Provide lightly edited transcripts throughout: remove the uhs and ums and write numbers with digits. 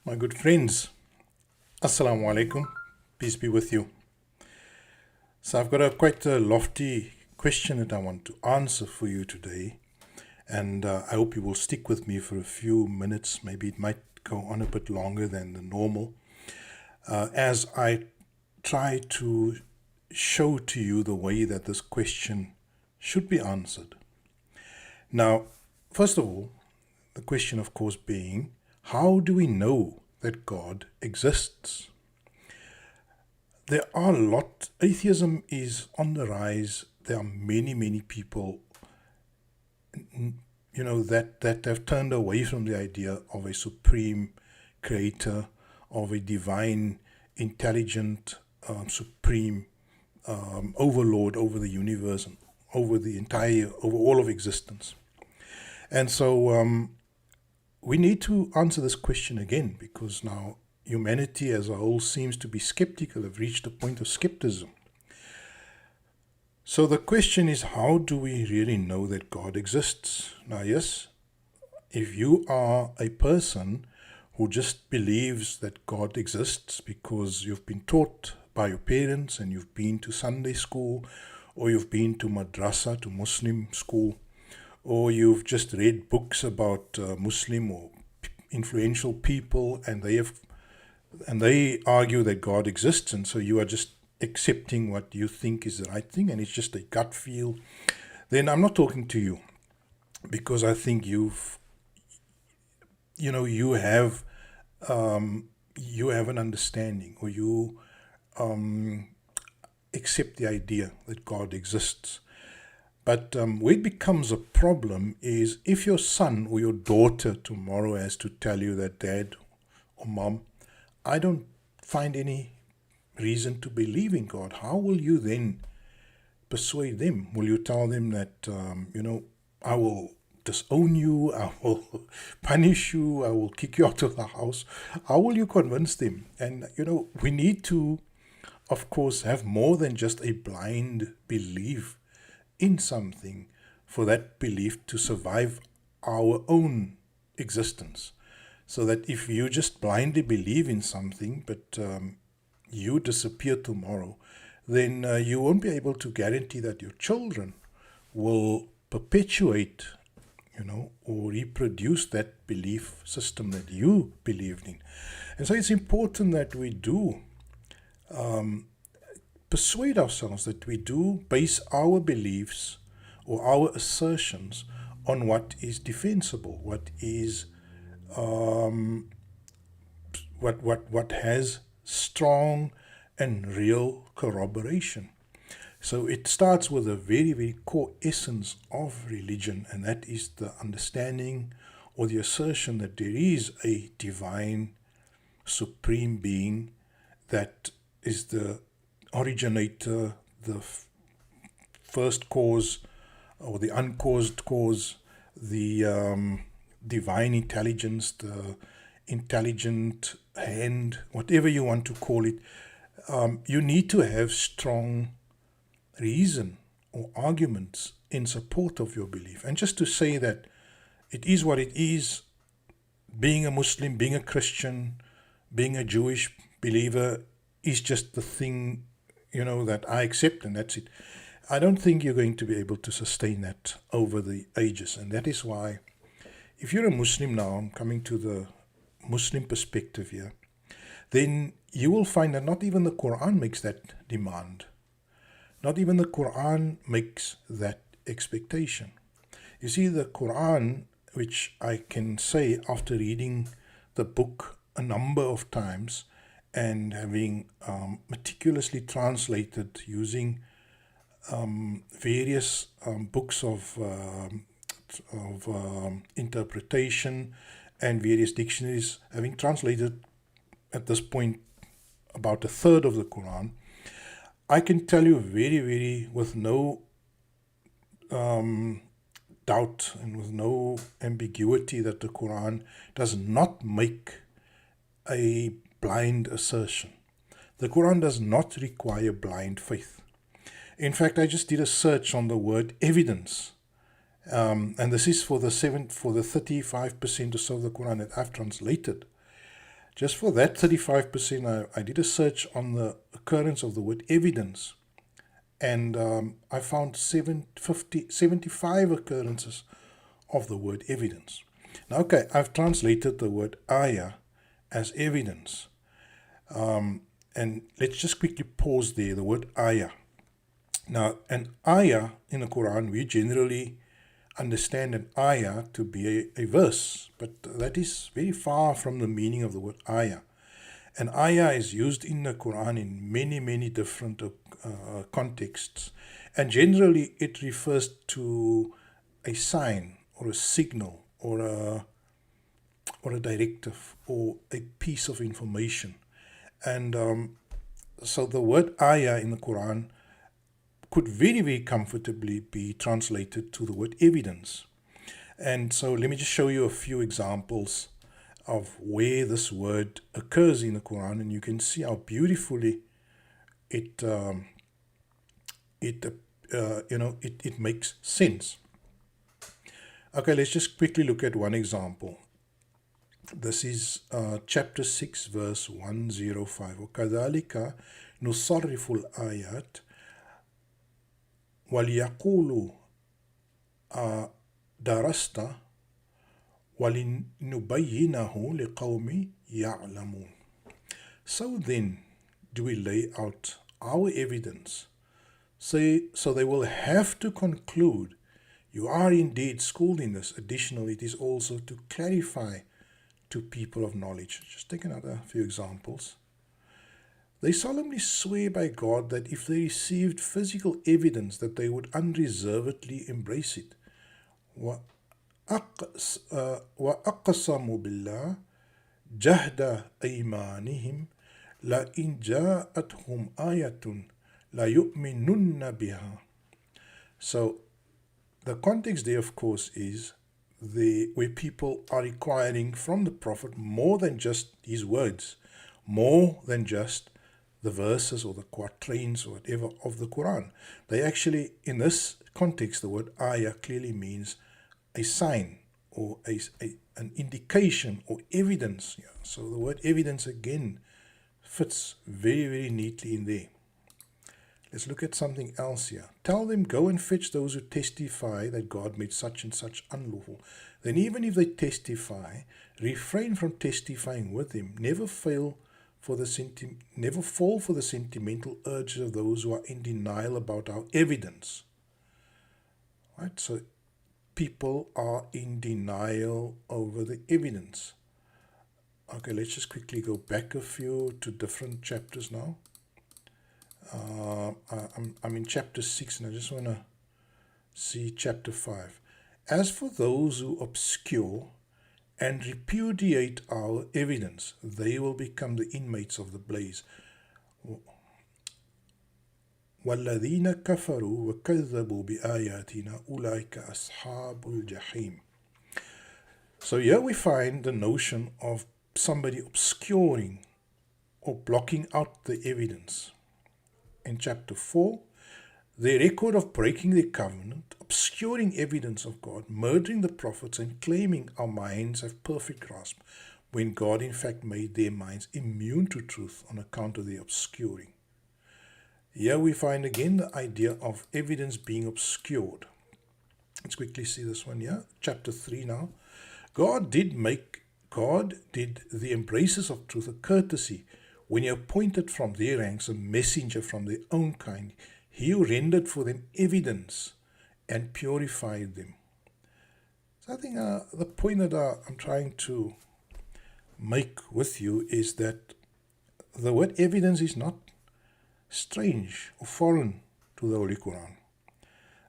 My good friends, Assalamu alaikum, peace be with you. So I've got quite a lofty question that I want to answer for you today, and I hope you will stick with me for a few minutes. Maybe it might go on a bit longer than the normal, as I try to show to you the way that this question should be answered. Now, first of all, the question, of course, being, how do we know that God exists? There are atheism is on the rise. There are many people, that have turned away from the idea of a supreme creator, of a divine, intelligent, supreme overlord over the universe and over all of existence. And so we need to answer this question again, because now humanity as a whole seems to be skeptical, have reached a point of skepticism. So the question is, how do we really know that God exists? Now, yes, if you are a person who just believes that God exists because you've been taught by your parents and you've been to Sunday school, or you've been to madrasa, to Muslim school, or you've just read books about Muslim or influential people, and they argue that God exists, and so you are just accepting what you think is the right thing, and it's just a gut feel, then I'm not talking to you, because I think you have an understanding, or you accept the idea that God exists. But where it becomes a problem is if your son or your daughter tomorrow has to tell you that, Dad or Mom, I don't find any reason to believe in God. How will you then persuade them? Will you tell them that, I will disown you, I will punish you, I will kick you out of the house? How will you convince them? And, we need to, of course, have more than just a blind belief in something for that belief to survive our own existence. So that if you just blindly believe in something, but you disappear tomorrow, then you won't be able to guarantee that your children will perpetuate, or reproduce that belief system that you believed in. And so it's important that we do persuade ourselves, that we do base our beliefs or our assertions on what is defensible, what is what has strong and real corroboration. So it starts with a very core essence of religion, and that is the understanding or the assertion that there is a divine supreme being that is the originator, the first cause, or the uncaused cause, the divine intelligence, the intelligent hand, whatever you want to call it. You need to have strong reason or arguments in support of your belief. And just to say that it is what it is, being a Muslim, being a Christian, being a Jewish believer is just the thing, that I accept, and that's it. I don't think you're going to be able to sustain that over the ages. And that is why, if you're a Muslim now, I'm coming to the Muslim perspective here, then you will find that not even the Qur'an makes that demand. Not even the Qur'an makes that expectation. You see, the Qur'an, which I can say after reading the book a number of times and having meticulously translated using various books of interpretation and various dictionaries, having translated at this point about a third of the Quran, I can tell you very with no doubt and with no ambiguity that the Quran does not make a blind assertion. The Quran does not require blind faith. In fact, I just did a search on the word evidence, and this is for the 35% or so of the Quran that I've translated. Just for that 35%, I did a search on the occurrence of the word evidence, and I found 75 occurrences of the word evidence. Now, okay, I've translated the word ayah as evidence. And let's just quickly pause there, the word ayah. Now, an ayah in the Quran, we generally understand an ayah to be a verse, but that is very far from the meaning of the word ayah. An ayah is used in the Quran in many, many different contexts, and generally it refers to a sign or a signal or a directive or a piece of information. And so the word ayah in the Quran could very, very comfortably be translated to the word evidence. And so let me just show you a few examples of where this word occurs in the Quran, and you can see how beautifully it makes sense. Okay, let's just quickly look at one example. This is chapter 6, verse 105. وَكَذَلِكَ نُصَرِّفُ الْآيَاتِ وَلْيَقُولُوا دَرَسْتَ وَلِنُبَيِّنَهُ لِقَوْمِ يَعْلَمُونَ. So then do we lay out our evidence, so they will have to conclude, you are indeed schooled in this. Additionally, it is also to clarify to people of knowledge. Just take another few examples. They solemnly swear by God that if they received physical evidence, that they would unreservedly embrace it. وَأَقْسَمُوا بِاللَّهِ جَهْدَ أَيْمَانِهِمْ لَإِنْ جَاءَتْهُمْ آيَةٌ لَيُؤْمِنُنَّ بِهَا. So the context there, of course, is where people are requiring from the Prophet more than just his words, more than just the verses or the quatrains or whatever of the Quran. They actually, in this context, the word ayah clearly means a sign or an indication or evidence. Yeah. So the word evidence again fits very, very neatly in there. Let's look at something else here. Tell them, go and fetch those who testify that God made such and such unlawful. Then even if they testify, refrain from testifying with them. Never fall for the sentimental urges of those who are in denial about our evidence. Right? So people are in denial over the evidence. Okay, let's just quickly go back a few to different chapters now. I'm in chapter 6 and I just want to see chapter 5. As for those who obscure and repudiate our evidence, they will become the inmates of the blaze. وَالَّذِينَ كَفَرُوا وَكَذَّبُوا بِآيَاتِنَا أُولَٰئِكَ أَصْحَابُ الْجَحِيمِ. So here we find the notion of somebody obscuring or blocking out the evidence. In chapter 4, the record of breaking the covenant, obscuring evidence of God, murdering the prophets, and claiming our minds have perfect grasp, when God in fact made their minds immune to truth on account of their obscuring. Here we find again the idea of evidence being obscured. Let's quickly see this one here. Chapter 3 now. God did the embracers of truth a courtesy when he appointed from their ranks a messenger from their own kind. He who rendered for them evidence and purified them. So I think the point that I'm trying to make with you is that the word evidence is not strange or foreign to the Holy Quran.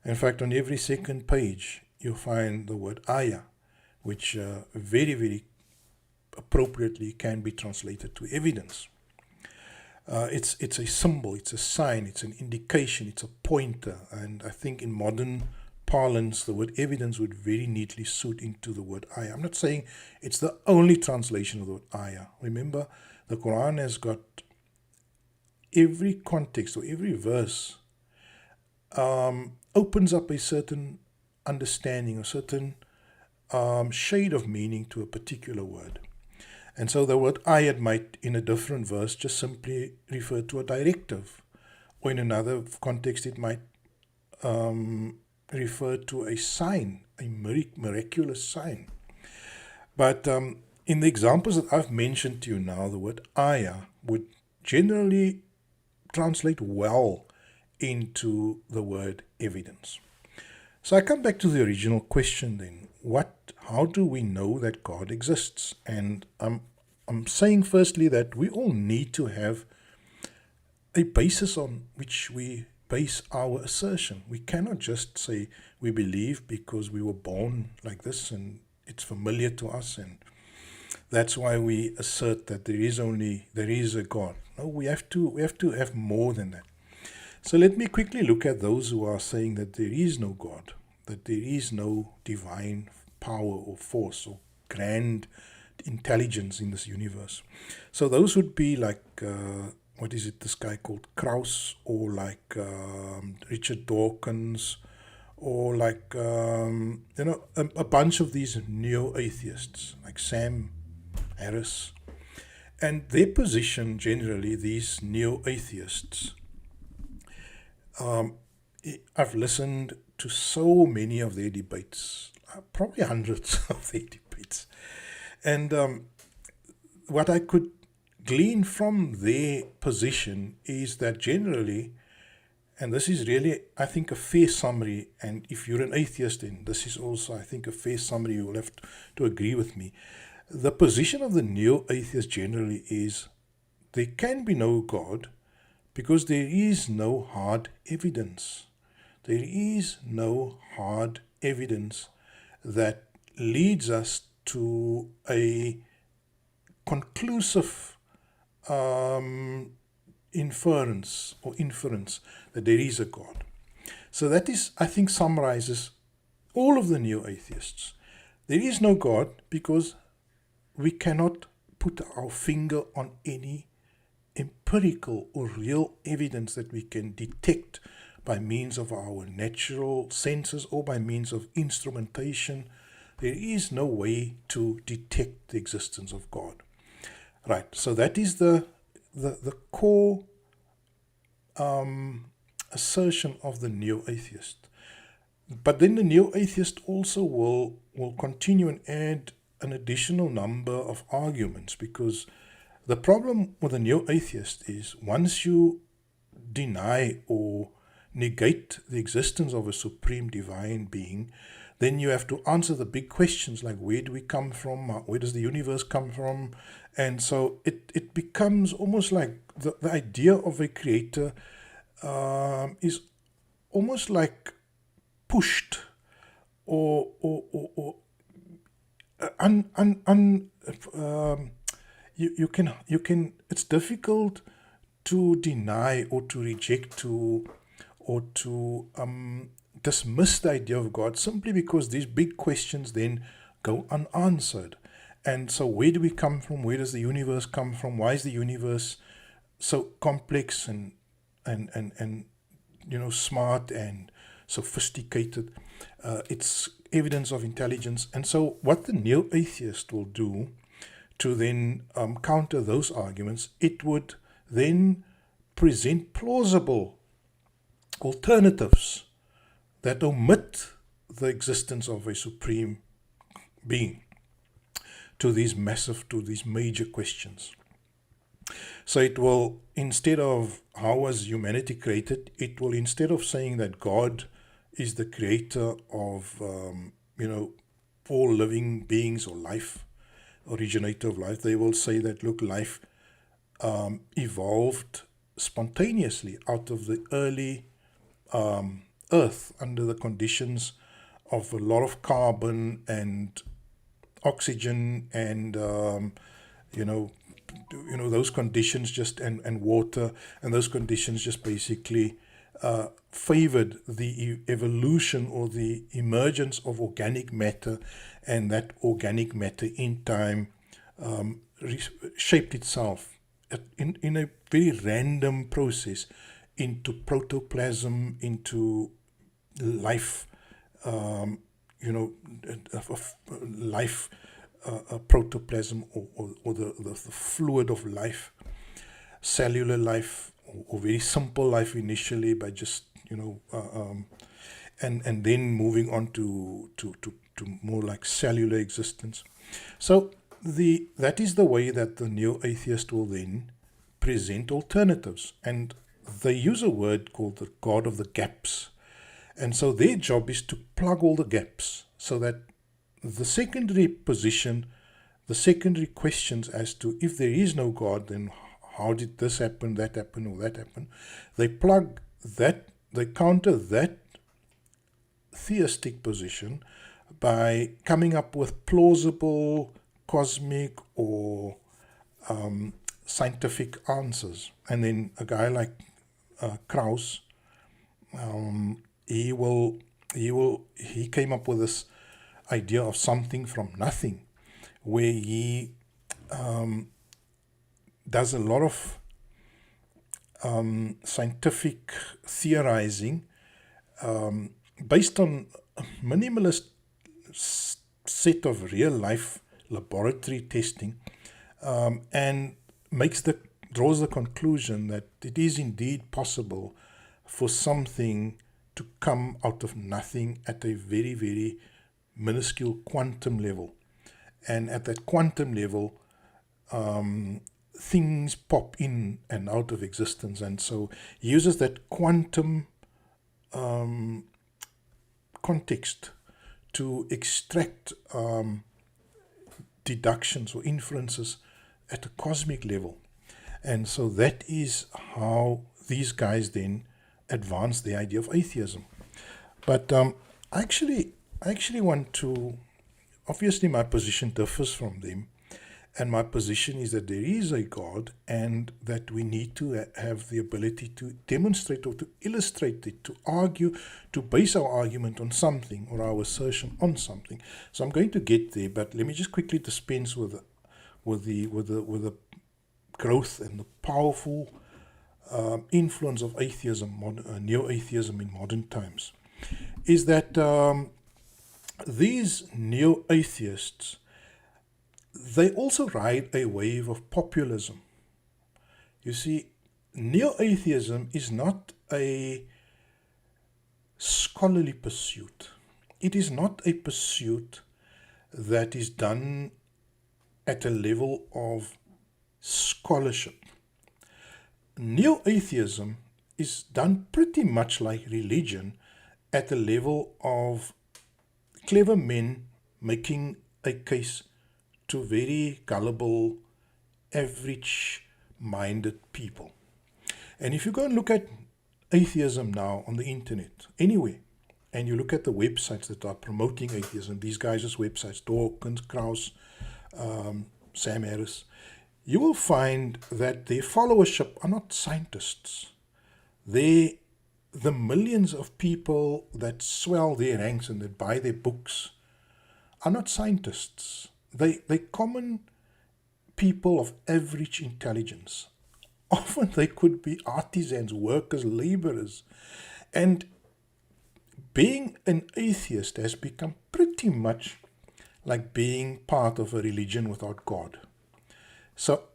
In fact, on every second page, you find the word ayah, which very, very appropriately can be translated to evidence. It's a symbol, it's a sign, it's an indication, it's a pointer. And I think in modern parlance, the word evidence would very neatly suit into the word ayah. I'm not saying it's the only translation of the word ayah. Remember, the Quran has got every context or every verse opens up a certain understanding, a certain shade of meaning to a particular word. And so the word ayat might, in a different verse, just simply refer to a directive. Or in another context, it might refer to a sign, a miraculous sign. But in the examples that I've mentioned to you now, the word ayah would generally translate well into the word evidence. So I come back to the original question then. How do we know that God exists? And I'm saying firstly that we all need to have a basis on which we base our assertion. We cannot just say we believe because we were born like this and it's familiar to us, and that's why we assert that there is a God. No, we have to have more than that. So let me quickly look at those who are saying that there is no God, that there is no divine power or force or grand intelligence in this universe. So those would be like, this guy called Krauss, or like Richard Dawkins, or like, a bunch of these neo-atheists, like Sam Harris. And their position, generally, these neo-atheists, I've listened to so many of their debates, probably hundreds of their debates. And what I could glean from their position is that generally, and this is really, I think, a fair summary, and if you're an atheist, then this is also, I think, a fair summary. You will have to agree with me. The position of the neo-atheist generally is there can be no God because there is no hard evidence. There is no hard evidence that leads us to a conclusive inference that there is a God. So that is, I think, summarizes all of the neo-atheists. There is no God because we cannot put our finger on any empirical or real evidence that we can detect by means of our natural senses or by means of instrumentation. There is no way to detect the existence of God. Right, so that is the core assertion of the neo-atheist. But then the neo-atheist also will continue and add an additional number of arguments, because the problem with the neo-atheist is once you deny or negate the existence of a supreme divine being, then you have to answer the big questions like where do we come from, where does the universe come from, and so it becomes almost like the idea of a creator is almost like pushed or you can it's difficult to deny or to reject or to dismiss the idea of God simply because these big questions then go unanswered. And so where do we come from? Where does the universe come from? Why is the universe so complex and smart and sophisticated? It's evidence of intelligence. And so what the neo-atheist will do to then counter those arguments, it would then present plausible alternatives that omit the existence of a supreme being to these major questions. So it will, instead of how was humanity created, it will, instead of saying that God is the creator of all living beings or life, originator of life, they will say that, look, life evolved spontaneously out of the early Earth under the conditions of a lot of carbon and oxygen and those conditions just and water, and those conditions just basically favored the evolution or the emergence of organic matter, and that organic matter in time shaped itself in a very random process into protoplasm, into life, life protoplasm or the fluid of life, cellular life, or very simple life initially by just, and then moving on to more like cellular existence. So that is the way that the neo-atheist will then present alternatives. And they use a word called the God of the gaps. And so their job is to plug all the gaps so that the secondary position, the secondary questions as to if there is no God, then how did this happen, that happen, or that happen, they plug that, they counter that theistic position by coming up with plausible cosmic or scientific answers. And then a guy like Krauss, he came up with this idea of something from nothing, where he does a lot of scientific theorizing based on a minimalist set of real life laboratory testing, and draws the conclusion that it is indeed possible for something to come out of nothing at a very, very minuscule quantum level. And at that quantum level, things pop in and out of existence. And so he uses that quantum context to extract deductions or inferences at a cosmic level. And so that is how these guys then advance the idea of atheism. But I actually want to, obviously my position differs from them, and my position is that there is a God and that we need to have the ability to demonstrate or to illustrate it, to argue, to base our argument on something or our assertion on something. So I'm going to get there, but let me just quickly dispense with the growth and the powerful influence of atheism, neo-atheism in modern times, is that these neo-atheists, they also ride a wave of populism. You see, neo-atheism is not a scholarly pursuit. It is not a pursuit that is done at a level of scholarship. Neo-atheism is done pretty much like religion at the level of clever men making a case to very gullible, average-minded people. And if you go and look at atheism now on the internet, anywhere, and you look at the websites that are promoting atheism, these guys' websites, Dawkins, Krauss, Sam Harris, you will find that their followership are not scientists. The millions of people that swell their ranks and that buy their books are not scientists. They're common people of average intelligence. Often they could be artisans, workers, laborers. And being an atheist has become pretty much like being part of a religion without God. So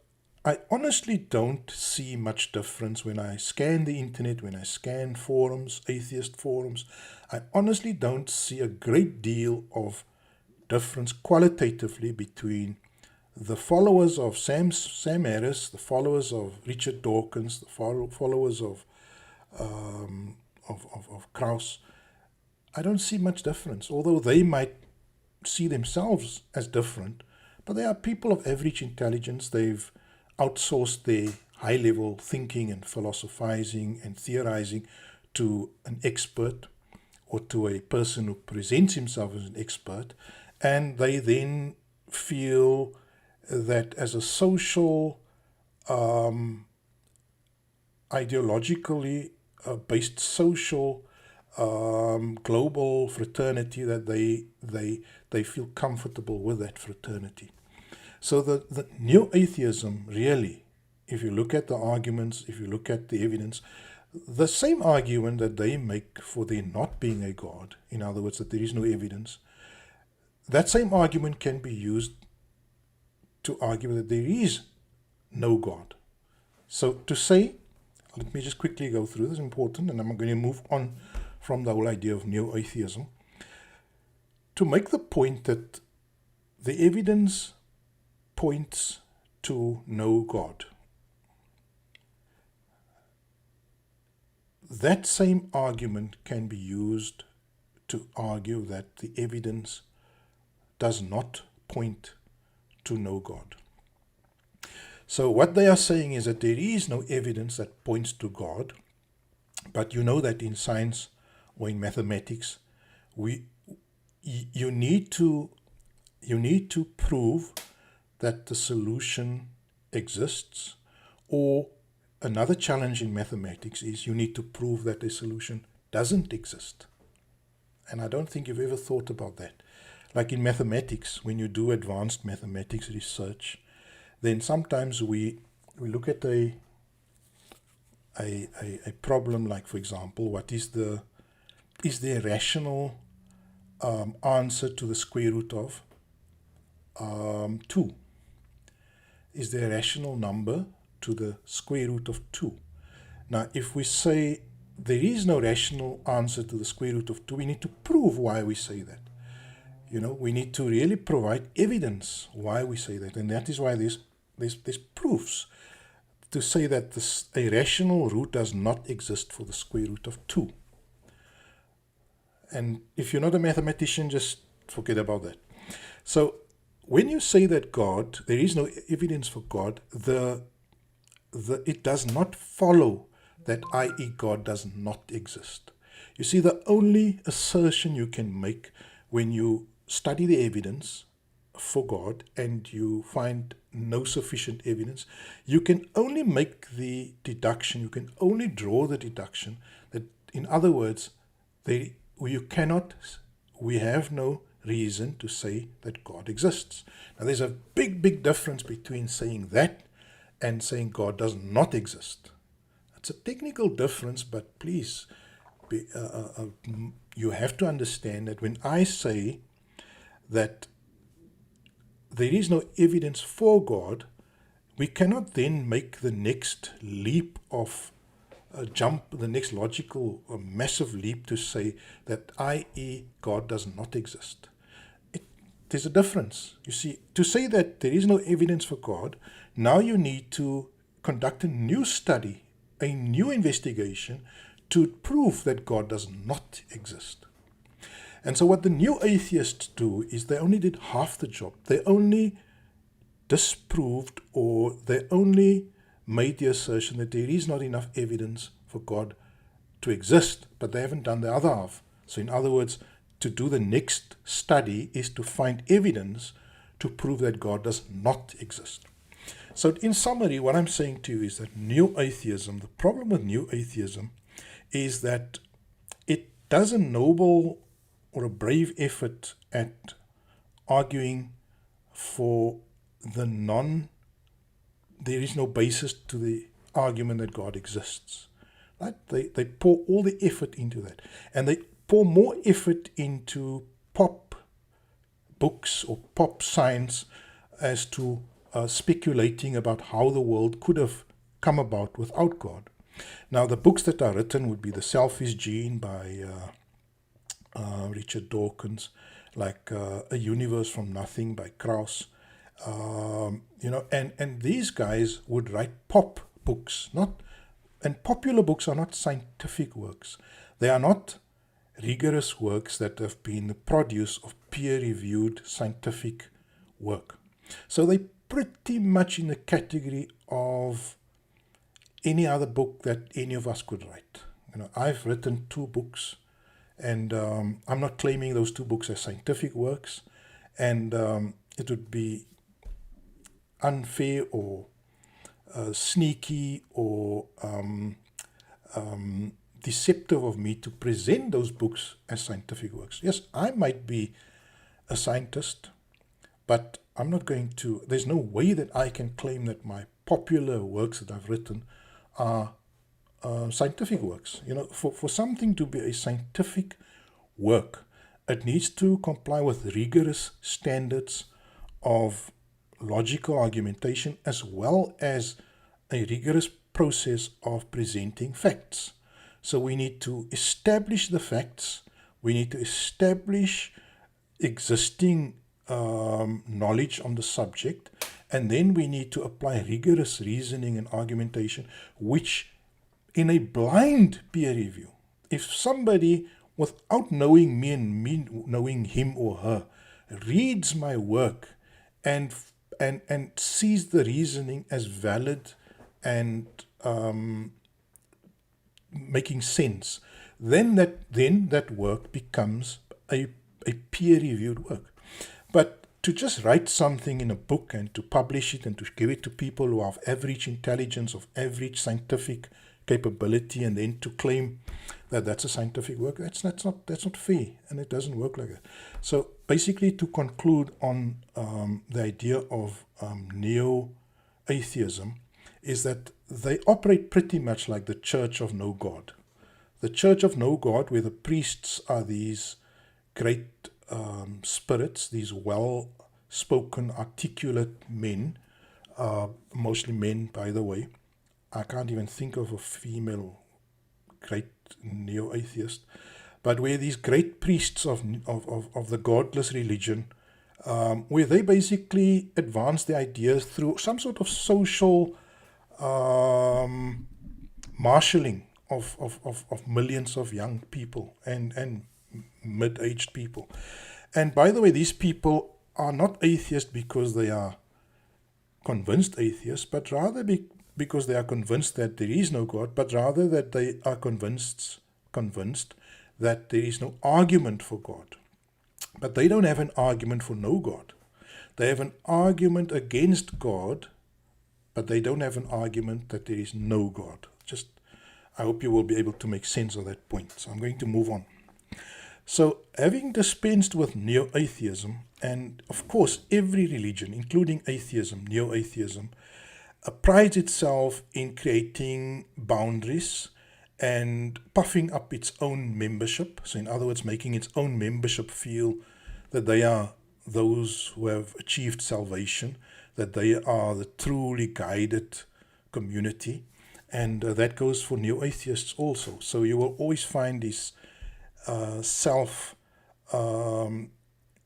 I honestly don't see much difference when I scan the internet, when I scan forums, atheist forums. I honestly don't see a great deal of difference qualitatively between the followers of Sam Harris, the followers of Richard Dawkins, the followers of Krauss. I don't see much difference, although they might see themselves as different, but they are people of average intelligence. They've outsourced their high-level thinking and philosophizing and theorizing to an expert or to a person who presents himself as an expert, and they then feel that as a social, ideologically based social global fraternity, that they feel comfortable with that fraternity. So the neo-atheism really, if you look at the arguments, if you look at the evidence, the same argument that they make for there not being a God, in other words, that there is no evidence, that same argument can be used to argue that there is no God. So to say, let me just quickly go through this, important, and I'm going to move on from the whole idea of neo-atheism, to make the point that the evidence points to no God. That same argument can be used to argue that the evidence does not point to no God. So what they are saying is that there is no evidence that points to God, but you know that in science or in mathematics, you need to prove that the solution exists, or another challenge in mathematics is you need to prove that the solution doesn't exist. And I don't think you've ever thought about that. Like in mathematics, when you do advanced mathematics research, then sometimes we look at a problem like, for example, what is there a rational answer to the square root of 2? Is there a rational number to the square root of 2? Now, if we say there is no rational answer to the square root of 2, we need to prove why we say that. We need to really provide evidence why we say that, and that is why there's proofs to say that a rational root does not exist for the square root of 2. And if you're not a mathematician, just forget about that. So when you say that God, there is no evidence for God, it does not follow that, i.e. God does not exist. You see, the only assertion you can make when you study the evidence for God and you find no sufficient evidence, you can only make the deduction, you can only draw the deduction that, in other words, we have no reason to say that God exists. Now, there's a big difference between saying that and saying God does not exist. It's a technical difference, but please, you have to understand that when I say that there is no evidence for God, we cannot then make the next leap of the next logical massive leap to say that, i.e. God does not exist. There's a difference. You see, to say that there is no evidence for God, now you need to conduct a new study, a new investigation to prove that God does not exist. And so what the new atheists do is they only did half the job. They only disproved, or they only made the assertion that there is not enough evidence for God to exist, but they haven't done the other half. So in other words, to do the next study is to find evidence to prove that God does not exist. So in summary, what I'm saying to you is that new atheism, the problem with new atheism is that it does a noble or a brave effort at arguing for there is no basis to the argument that God exists. Right? They pour all the effort into that. And they pour more effort into pop books or pop science as to speculating about how the world could have come about without God. Now, the books that are written would be The Selfish Gene by Richard Dawkins, like A Universe from Nothing by Krauss. And these guys would write pop books, and popular books are not scientific works. They are not rigorous works that have been the produce of peer-reviewed scientific work. So they're pretty much in the category of any other book that any of us could write. I've written 2 books, and I'm not claiming those 2 books as scientific works, and it would be unfair or sneaky or deceptive of me to present those books as scientific works. Yes, I might be a scientist, but I'm not going to, there's no way that I can claim that my popular works that I've written are scientific works. For something to be a scientific work, it needs to comply with rigorous standards of logical argumentation as well as a rigorous process of presenting facts. So we need to establish the facts, we need to establish existing knowledge on the subject, and then we need to apply rigorous reasoning and argumentation, which in a blind peer review, if somebody without knowing me and me knowing him or her reads my work and sees the reasoning as valid and making sense, then that work becomes a peer-reviewed work. But to just write something in a book and to publish it and to give it to people who have average intelligence, of average scientific capability, and then to claim that that's a scientific work, that's not fair, and it doesn't work like that. So basically, to conclude on the idea of neo-atheism, is that they operate pretty much like the Church of No God. The Church of No God, where the priests are these great spirits, these well-spoken, articulate men, mostly men, by the way. I can't even think of a female great neo-atheist, but where these great priests of the godless religion, where they basically advance their ideas through some sort of social marshalling of millions of young people and mid-aged people. And by the way, these people are not atheists because they are convinced atheists, but rather because they are convinced that there is no God, but rather that they are convinced that there is no argument for God. But they don't have an argument for no God. They have an argument against God, but they don't have an argument that there is no God. I hope you will be able to make sense of that point. So I'm going to move on. So having dispensed with neo-atheism, and of course every religion, including atheism, neo-atheism, prides itself in creating boundaries and puffing up its own membership. So in other words, making its own membership feel that they are those who have achieved salvation, that they are the truly guided community. And that goes for neo-atheists also. So you will always find these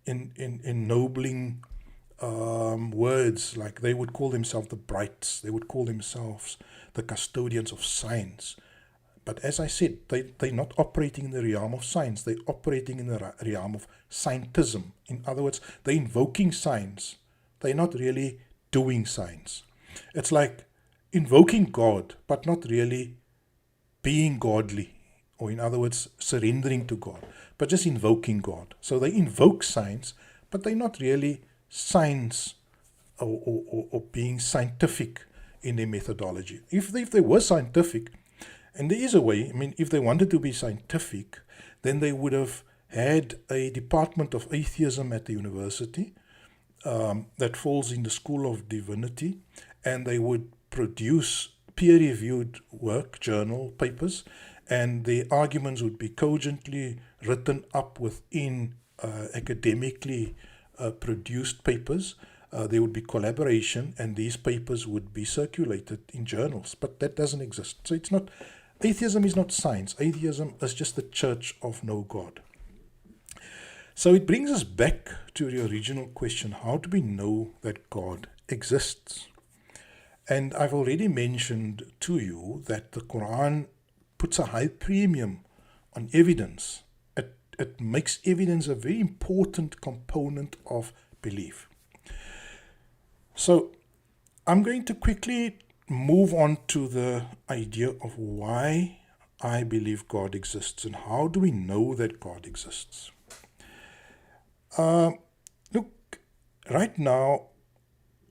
ennobling words, like they would call themselves the brights, they would call themselves the custodians of science. But as I said, they're not operating in the realm of science, they're operating in the realm of scientism. In other words, they're invoking science, they're not really doing science. It's like invoking God, but not really being godly, or in other words, surrendering to God, but just invoking God. So they invoke science, but they're not really science or being scientific in their methodology. If they were scientific, and there is a way, if they wanted to be scientific, then they would have had a department of atheism at the university that falls in the School of Divinity, and they would produce peer-reviewed work, journal papers, and the arguments would be cogently written up within academically produced papers. There would be collaboration, and these papers would be circulated in journals, but that doesn't exist. So atheism is not science. Atheism is just the Church of No God. So it brings us back to the original question: how do we know that God exists? And I've already mentioned to you that the Qur'an puts a high premium on evidence. It makes evidence a very important component of belief. So I'm going to quickly move on to the idea of why I believe God exists and how do we know that God exists. Look, right now,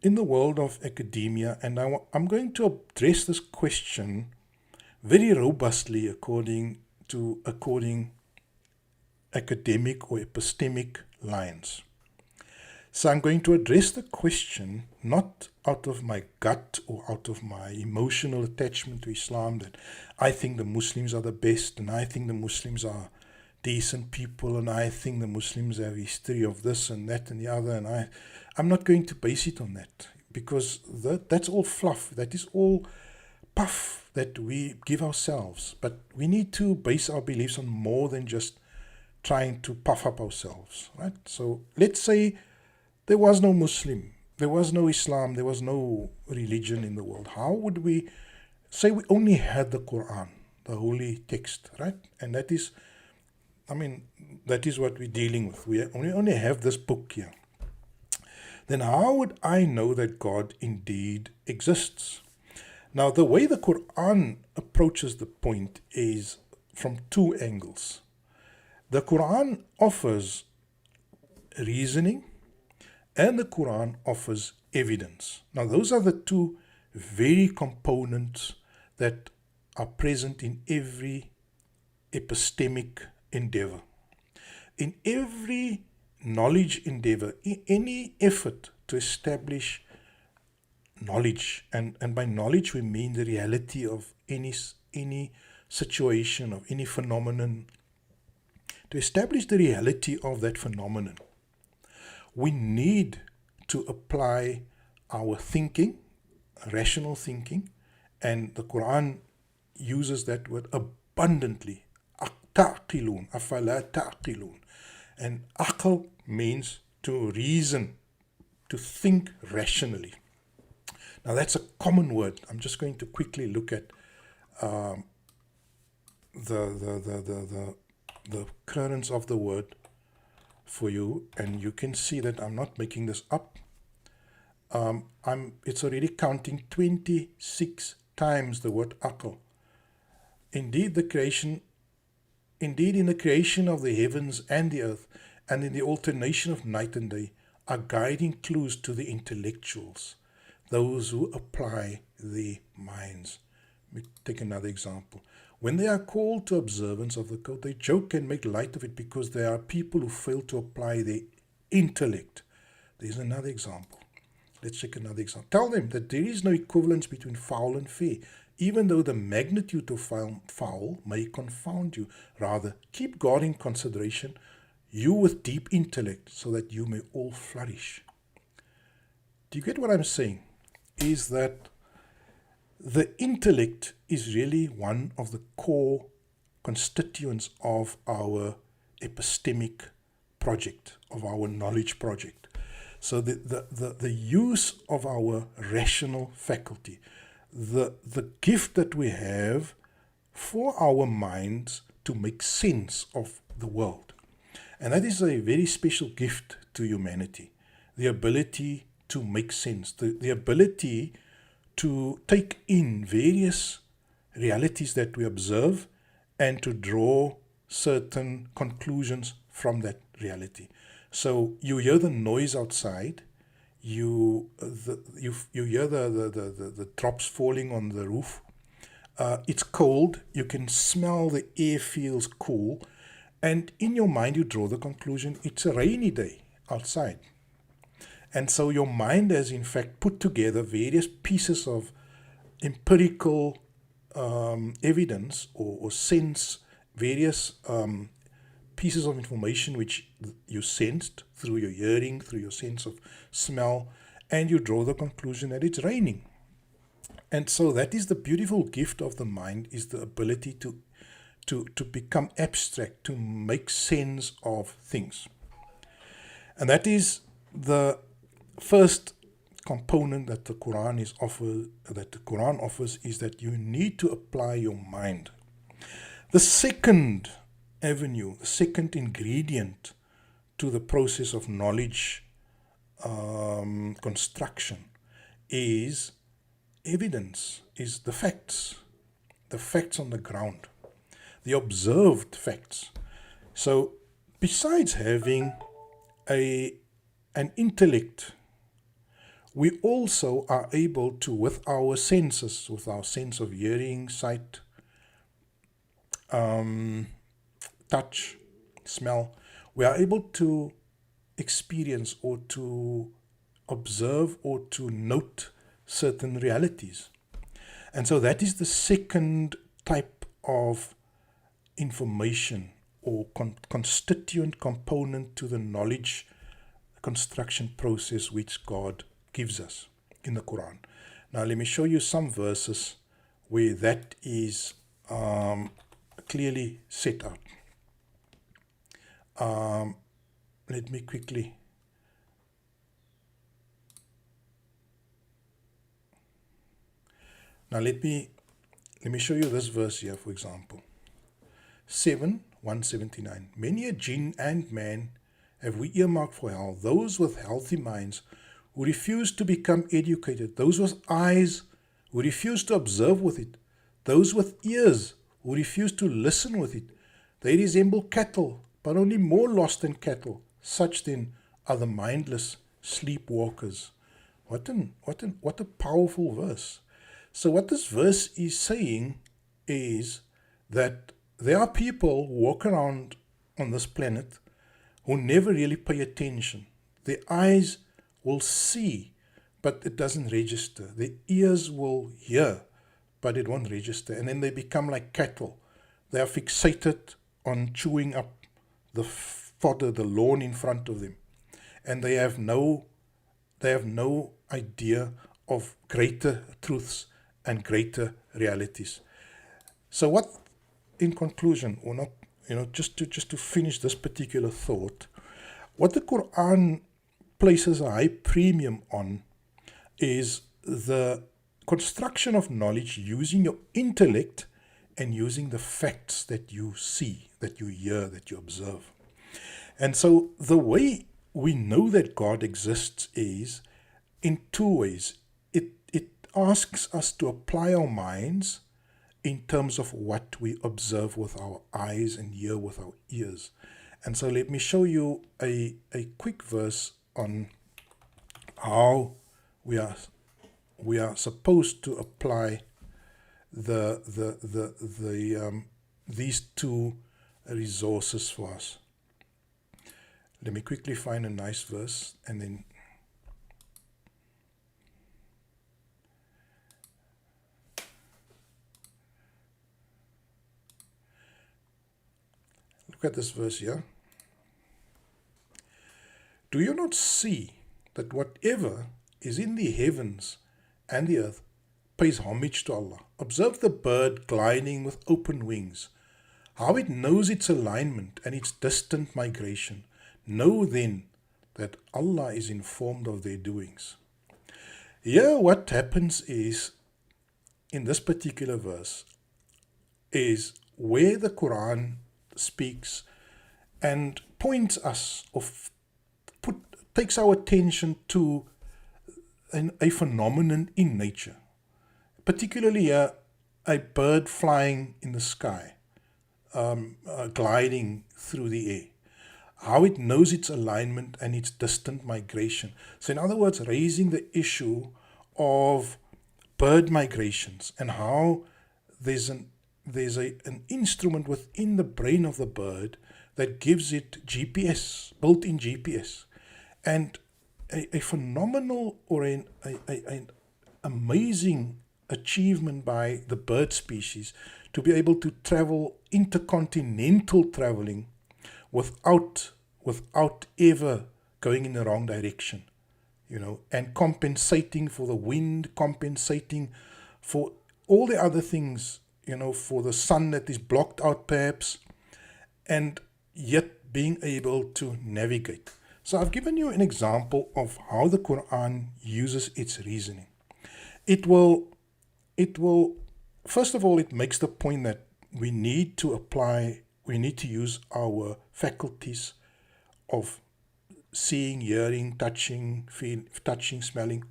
in the world of academia, and I'm going to address this question very robustly according academic or epistemic lines. So I'm going to address the question not out of my gut or out of my emotional attachment to Islam, that I think the Muslims are the best and I think the Muslims are decent people and I think the Muslims have history of this and that and the other, and I'm not going to base it on that, because that's all fluff. That is all puff that we give ourselves. But we need to base our beliefs on more than just trying to puff up ourselves, right? So let's say there was no Muslim, there was no Islam, there was no religion in the world. How would we say we only had the Qur'an, the holy text, right? And that is, that is what we're dealing with. We only have this book here. Then how would I know that God indeed exists? Now, the way the Qur'an approaches the point is from two angles. The Qur'an offers reasoning and the Qur'an offers evidence. Now, those are the two very components that are present in every epistemic endeavor. In every knowledge endeavor, any effort to establish knowledge, and by knowledge we mean the reality of any situation, of any phenomenon, to establish the reality of that phenomenon, we need to apply our thinking, rational thinking, and the Quran uses that word abundantly. Ta'qilun, afala ta'qilun. And aql means to reason, to think rationally. Now that's a common word. I'm just going to quickly look at the occurrence of the word for you, and you can see that I'm not making this up. It's already counting 26 times the word aql. Indeed, in the creation of the heavens and the earth, and in the alternation of night and day, are guiding clues to the intellectuals, those who apply their minds. Let me take another example. When they are called to observance of the code, they joke and make light of it because there are people who fail to apply their intellect. There's another example. Let's take another example. Tell them that there is no equivalence between foul and fair, even though the magnitude of foul may confound you. Rather, keep God in consideration, you with deep intellect, so that you may all flourish. Do you get what I'm saying? Is that the intellect is really one of the core constituents of our epistemic project, of our knowledge project. So the use of our rational faculty, the gift that we have for our minds to make sense of the world. And that is a very special gift to humanity, the ability to make sense, the ability to take in various realities that we observe and to draw certain conclusions from that reality. So you hear the noise outside, you hear the drops falling on the roof. It's cold, you can smell the air feels cool, and in your mind you draw the conclusion it's a rainy day outside. And so your mind has in fact put together various pieces of empirical evidence or sense, various pieces of information which you sensed through your hearing, through your sense of smell, and you draw the conclusion that it's raining. And so that is the beautiful gift of the mind, is the ability to become abstract, to make sense of things. And that is the first component that the Quran offers, is that you need to apply your mind. The second avenue, the second ingredient to the process of knowledge construction is evidence, is the facts on the ground, the observed facts. So besides having an intellect, we also are able to, with our senses, with our sense of hearing, sight, touch, smell, we are able to experience or to observe or to note certain realities. And so that is the second type of information or constituent component to the knowledge construction process which God gives us in the Qur'an. Now let me show you some verses where that is clearly set out. Let me quickly let me show you this verse here, for example. 179. Many a jinn and man have we earmarked for hell, those with healthy minds who refuse to become educated, those with eyes who refuse to observe with it, those with ears who refuse to listen with it. They resemble cattle, but only more lost than cattle. Such then are the mindless sleepwalkers. What a powerful verse. So what this verse is saying is that there are people who walk around on this planet who never really pay attention. Their eyes will see, but it doesn't register. Their ears will hear, but it won't register. And then they become like cattle. They are fixated on chewing up the fodder, the lawn in front of them. And they have no idea of greater truths and greater realities. So what, in conclusion, or not, just to finish this particular thought, what the Qur'an places a high premium on is the construction of knowledge using your intellect and using the facts that you see, that you hear, that you observe. And so the way we know that God exists is in two ways. It asks us to apply our minds in terms of what we observe with our eyes and hear with our ears. And so let me show you a quick verse on how we are supposed to apply these two resources for us. Let me quickly find a nice verse and then look at this verse here. Do you not see that whatever is in the heavens and the earth pays homage to Allah? Observe the bird gliding with open wings, how it knows its alignment and its distant migration. Know then that Allah is informed of their doings. Here what happens is, in this particular verse, is where the Qur'an speaks and points us, or takes our attention to a phenomenon in nature, particularly a bird flying in the sky, gliding through the air, how it knows its alignment and its distant migration. So in other words, raising the issue of bird migrations and how there's an instrument within the brain of the bird that gives it GPS, built-in GPS, and a phenomenal or an amazing achievement by the bird species to be able to travel intercontinental traveling without ever going in the wrong direction, and compensating for the wind, compensating for all the other things, for the sun that is blocked out perhaps, and yet being able to navigate. So I've given you an example of how the Qur'an uses its reasoning. It will, first of all, it makes the point that we need to use our faculties of seeing, hearing, touching, smelling,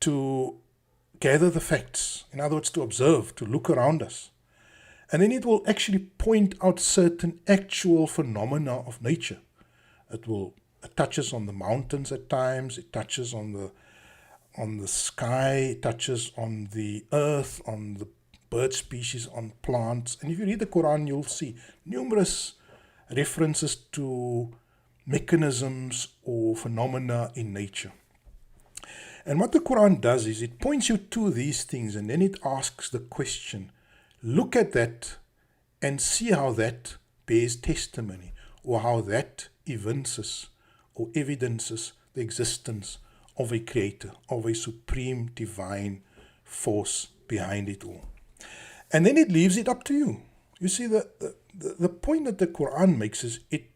to gather the facts. In other words, to observe, to look around us. And then it will actually point out certain actual phenomena of nature. It touches on the mountains at times, it touches on the sky, it touches on the earth, on the bird species, on plants. And if you read the Quran, you'll see numerous references to mechanisms or phenomena in nature. And what the Quran does is it points you to these things, and then it asks the question, look at that and see how that bears testimony, or how that evinces or evidences the existence of a creator, of a supreme divine force behind it all. And then it leaves it up to you. You see, the point that the Qur'an makes is it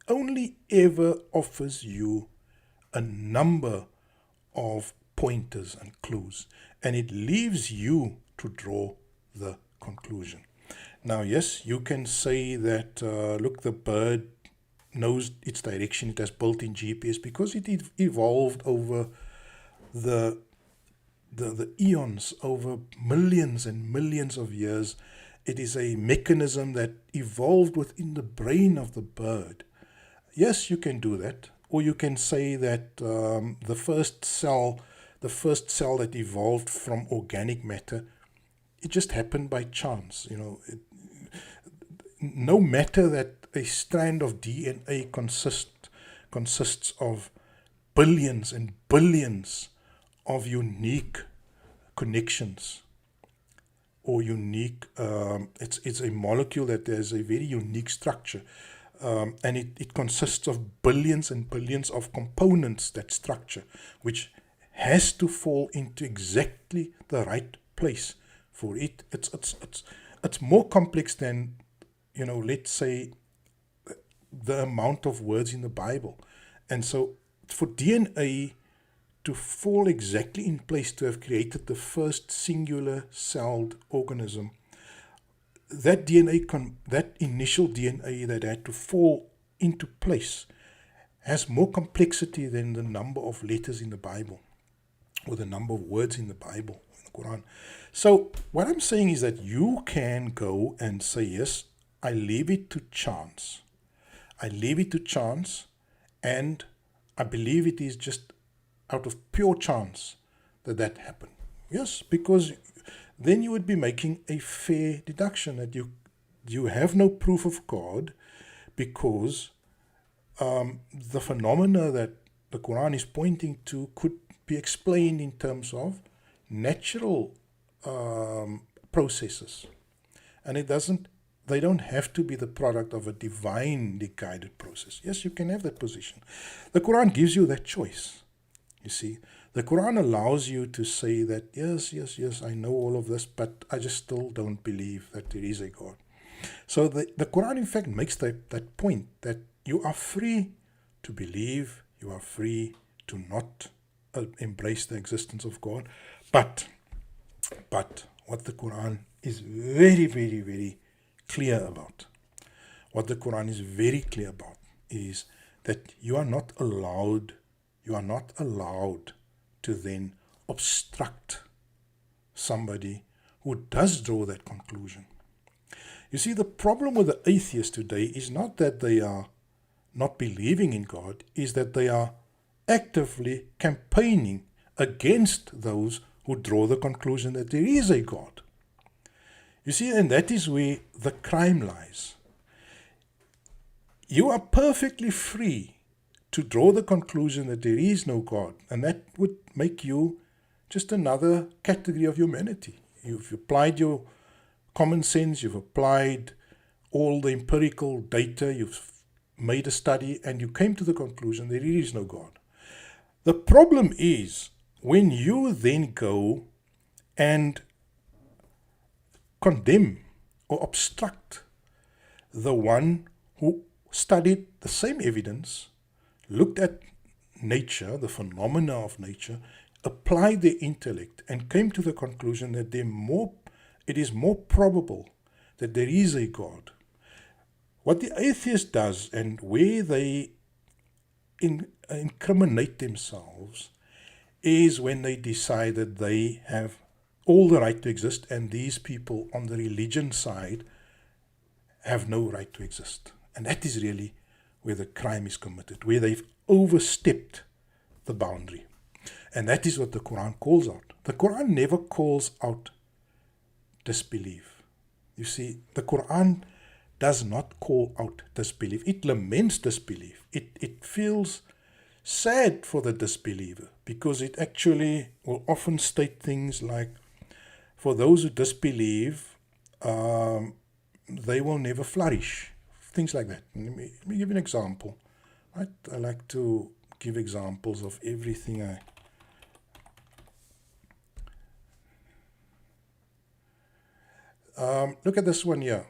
only ever offers you a number of pointers and clues, and it leaves you to draw the conclusion. Now, yes, you can say that, look, the bird knows its direction, it has built-in GPS because it evolved over the eons, over millions and millions of years. It is a mechanism that evolved within the brain of the bird. Yes, you can do that. Or you can say that the first cell that evolved from organic matter, it just happened by chance. No matter that a strand of DNA consists of billions and billions of unique connections, or unique, it's a molecule that has a very unique structure, and it consists of billions and billions of components, that structure, which has to fall into exactly the right place for it. It's more complex than, let's say, the amount of words in the Bible. And so for DNA to fall exactly in place to have created the first singular celled organism, that DNA, that initial DNA that had to fall into place, has more complexity than the number of letters in the Bible, or the number of words in the Bible, in the Quran. So what I'm saying is that you can go and say, yes, I leave it to chance. I leave it to chance, and I believe it is just out of pure chance that happened. Yes, because then you would be making a fair deduction that you have no proof of God, because the phenomena that the Quran is pointing to could be explained in terms of natural processes, and they don't have to be the product of a divinely guided process. Yes, you can have that position. The Quran gives you that choice. You see, the Quran allows you to say that, yes, I know all of this, but I just still don't believe that there is a God. So the Quran, in fact, makes that point, that you are free to believe, you are free to not embrace the existence of God. But what the Quran is very, very, very clear about, is that you are not allowed to then obstruct somebody who does draw that conclusion. You see, the problem with the atheists today is not that they are not believing in God, is that they are actively campaigning against those who draw the conclusion that there is a God. You see, and that is where the crime lies. You are perfectly free to draw the conclusion that there is no God, and that would make you just another category of humanity. You've applied your common sense, you've applied all the empirical data, you've made a study, and you came to the conclusion there is no God. The problem is when you then go and condemn or obstruct the one who studied the same evidence, looked at nature, the phenomena of nature, applied their intellect, and came to the conclusion that it is more probable that there is a God. What the atheist does, and where they incriminate themselves, is when they decide that they have all the right to exist, and these people on the religion side have no right to exist. And that is really where the crime is committed, where they've overstepped the boundary. And that is what the Quran calls out. The Quran never calls out disbelief. You see, the Quran does not call out disbelief. It laments disbelief. It feels sad for the disbeliever, because it actually will often state things like, for those who disbelieve, they will never flourish. Things like that. Let me give you an example. Right? I like to give examples of everything look at this one here.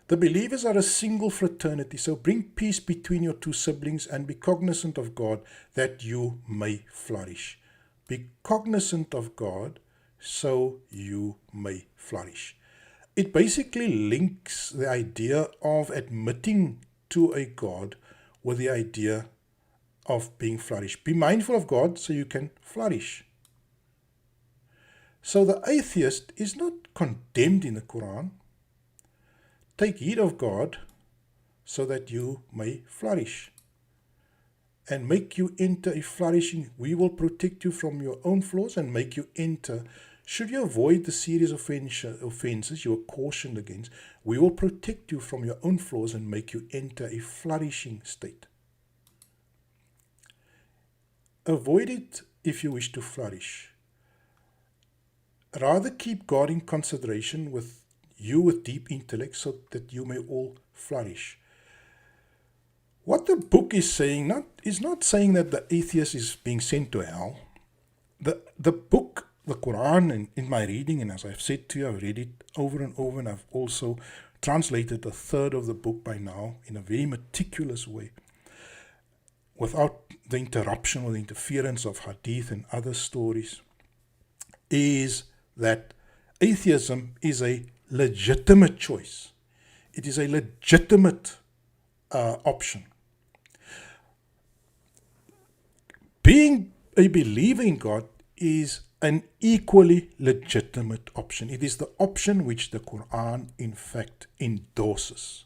The believers are a single fraternity, so bring peace between your two siblings and be cognizant of God that you may flourish. Be cognizant of God so you may flourish. It basically links the idea of admitting to a God with the idea of being flourished. Be mindful of God so you can flourish. So the atheist is not condemned in the Qur'an. Take heed of God so that you may flourish and make you enter a flourishing. We will protect you from your own flaws and make you enter. Should you avoid the serious offenses you are cautioned against, we will protect you from your own flaws and make you enter a flourishing state. Avoid it if you wish to flourish. Rather keep God in consideration with you with deep intellect so that you may all flourish. What the book is saying is not saying that the atheist is being sent to hell. The book, the Qur'an, and in my reading, and as I've said to you, I've read it over and over, and I've also translated a third of the book by now in a very meticulous way, without the interruption or the interference of hadith and other stories, is that atheism is a legitimate choice. It is a legitimate option. Being a believer in God is an equally legitimate option. It is the option which the Qur'an in fact endorses.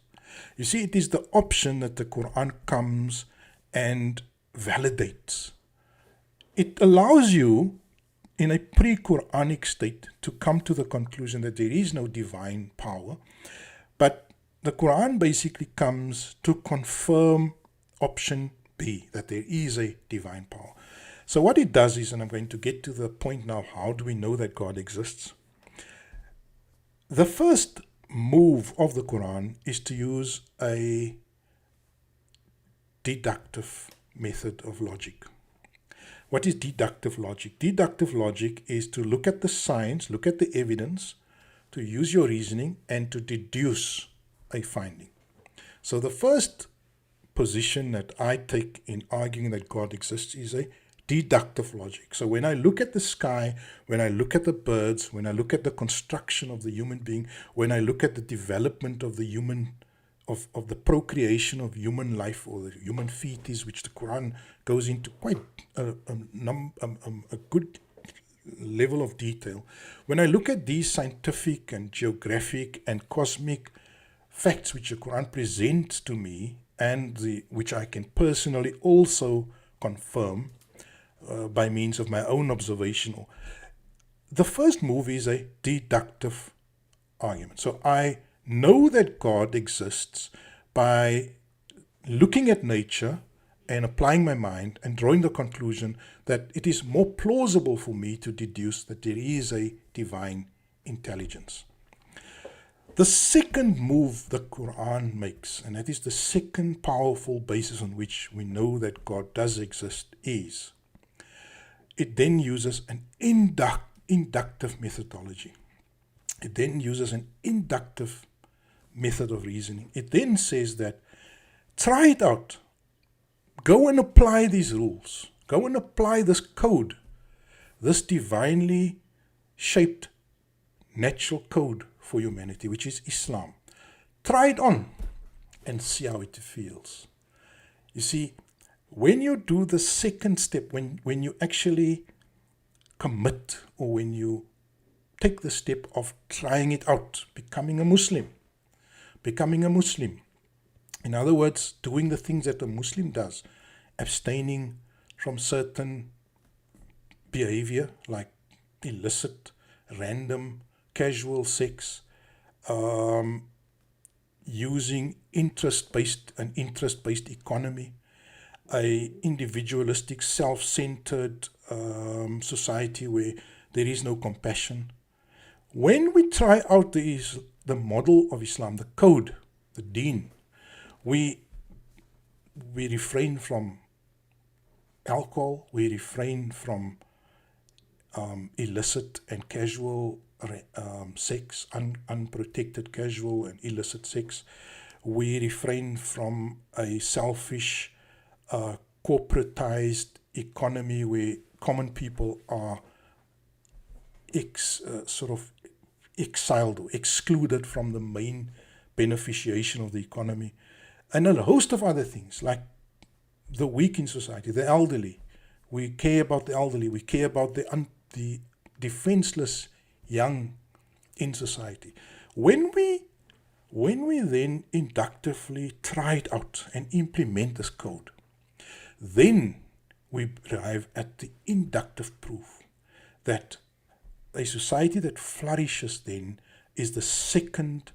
You see, it is the option that the Qur'an comes and validates. It allows you in a pre-Quranic state to come to the conclusion that there is no divine power, but the Qur'an basically comes to confirm option B, that there is a divine power. So what it does is, and I'm going to get to the point now, how do we know that God exists? The first move of the Qur'an is to use a deductive method of logic. What is deductive logic? Deductive logic is to look at the science, look at the evidence, to use your reasoning and to deduce a finding. So the first position that I take in arguing that God exists is a deductive logic. So when I look at the sky, when I look at the birds, when I look at the construction of the human being, when I look at the development of the human of the procreation of human life, or the human fetus, which the Quran goes into quite a good level of detail. When I look at these scientific and geographic and cosmic facts which the Quran presents to me, and which I can personally also confirm by means of my own observation, the first move is a deductive argument. So I know that God exists by looking at nature and applying my mind and drawing the conclusion that it is more plausible for me to deduce that there is a divine intelligence. The second move the Quran makes, and that is the second powerful basis on which we know that God does exist, is it then uses an inductive methodology. It then uses an inductive method of reasoning. It then says that try it out. Go and apply these rules. Go and apply this code, this divinely shaped natural code for humanity, which is Islam. Try it on and see how it feels. You see, when you do the second step, when you actually commit, or when you take the step of trying it out, becoming a Muslim, in other words, doing the things that a Muslim does, abstaining from certain behavior like illicit, random, casual sex, using interest-based economy, a individualistic, self-centered society where there is no compassion. When we try out the model of Islam, the code, the deen, we we refrain from alcohol, we refrain from illicit and casual sex, unprotected casual and illicit sex. We refrain from a selfish, corporatized economy where common people are sort of exiled or excluded from the main beneficiation of the economy, and a host of other things like the weak in society, the elderly. We care about the elderly. We care about the defenseless young in society. When we then inductively try it out and implement this code, then we arrive at the inductive proof that a society that flourishes then is the second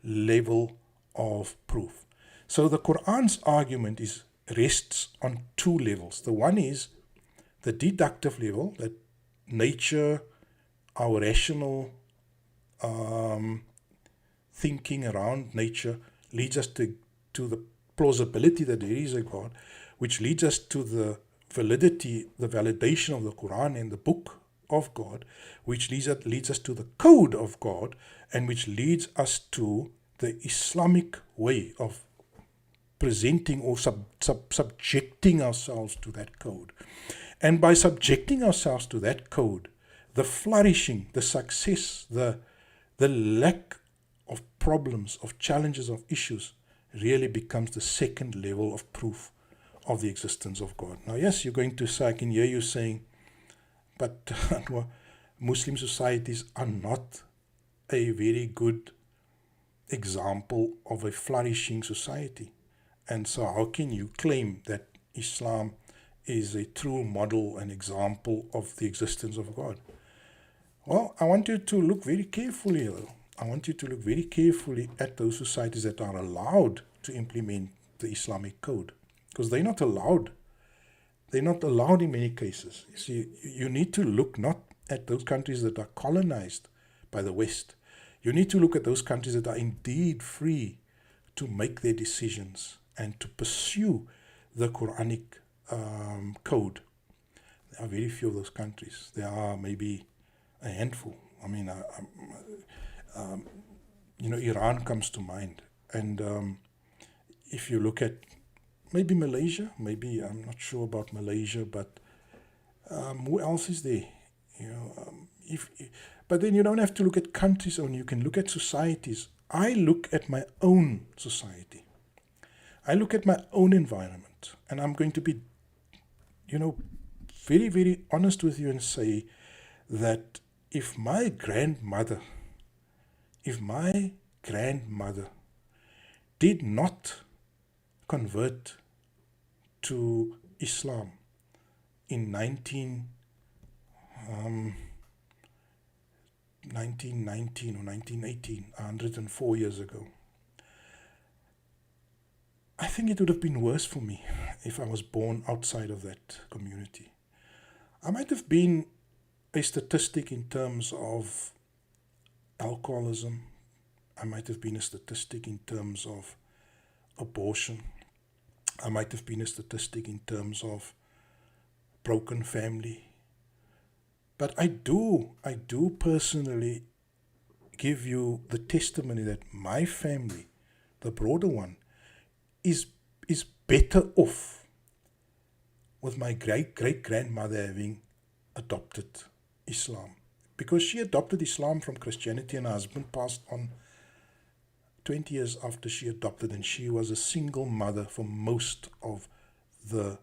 level of proof. So the Qur'an's argument rests on two levels. The one is the deductive level, that nature, our rational thinking around nature leads us to the plausibility that there is a God, which leads us to the validity, the validation of the Qur'an and the book of God, which leads us to the code of God, and which leads us to the Islamic way of presenting or subjecting ourselves to that code. And by subjecting ourselves to that code, the flourishing, the success, the lack of problems, of challenges, of issues really becomes the second level of proof of the existence of God. Now, yes, you're going to say, I can hear you saying, but Anwar, Muslim societies are not a very good example of a flourishing society. And so how can you claim that Islam is a true model and example of the existence of God? Well, I want you to look very carefully, though. I want you to look very carefully at those societies that are allowed to implement the Islamic code, because they're not allowed. They're not allowed in many cases. You see, you need to look not at those countries that are colonized by the West. You need to look at those countries that are indeed free to make their decisions and to pursue the Quranic code. There are very few of those countries. There are maybe a handful. I mean, Iran comes to mind. And if you look at maybe Malaysia, maybe I'm not sure about Malaysia, but who else is there? But then you don't have to look at countries only. You can look at societies. I look at my own society. I look at my own environment, and I'm going to be, very, very honest with you and say that if my grandmother did not convert to Islam in 1919 or 1918, 104 years ago, I think it would have been worse for me if I was born outside of that community. I might have been a statistic in terms of alcoholism. I might have been a statistic in terms of abortion. I might have been a statistic in terms of broken family. But I do personally give you the testimony that my family, the broader one, is better off with my great-grandmother having adopted Islam. Because she adopted Islam from Christianity, and her husband passed on 20 years after she adopted, and she was a single mother for most of the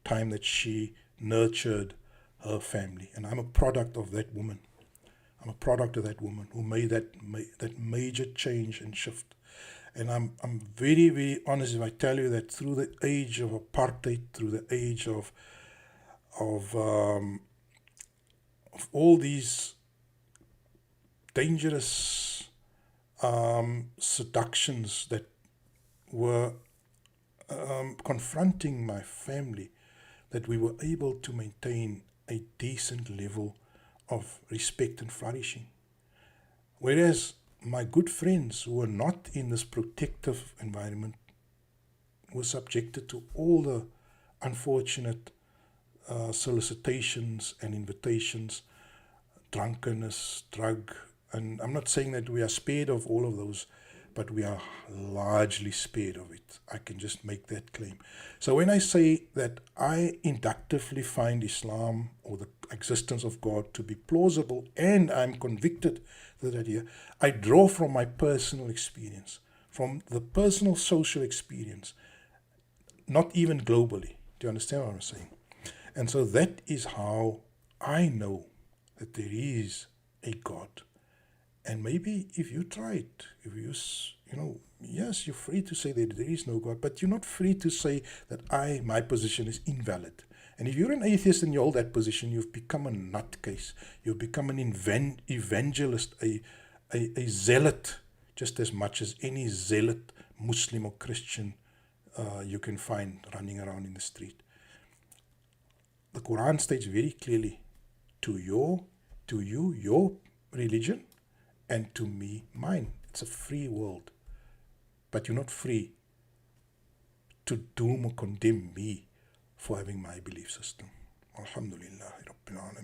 time that she nurtured her family. And I'm a product of that woman. I'm a product of that woman who made that major change and shift. And I'm very, very honest if I tell you that through the age of apartheid, through the age of all these dangerous seductions that were confronting my family, that we were able to maintain a decent level of respect and flourishing. Whereas my good friends who were not in this protective environment was subjected to all the unfortunate solicitations and invitations, drunkenness, drug, and I'm not saying that we are spared of all of those, but we are largely spared of it. I can just make that claim. So when I say that I inductively find Islam or the existence of God to be plausible, and I'm convicted that idea, I draw from my personal experience, from the personal social experience, not even globally. Do you understand what I'm saying? And so that is how I know that there is a God. And maybe if you try it, if you, yes, you're free to say that there is no God, but you're not free to say that my position is invalid. And if you're an atheist and you hold that position, you've become a nutcase. You've become an evangelist, a zealot, just as much as any zealot Muslim or Christian you can find running around in the street. The Qur'an states very clearly, to you, your religion, and to me, mine. It's a free world. But you're not free to doom or condemn me for having my belief system. Alhamdulillah Rabbil Alameen.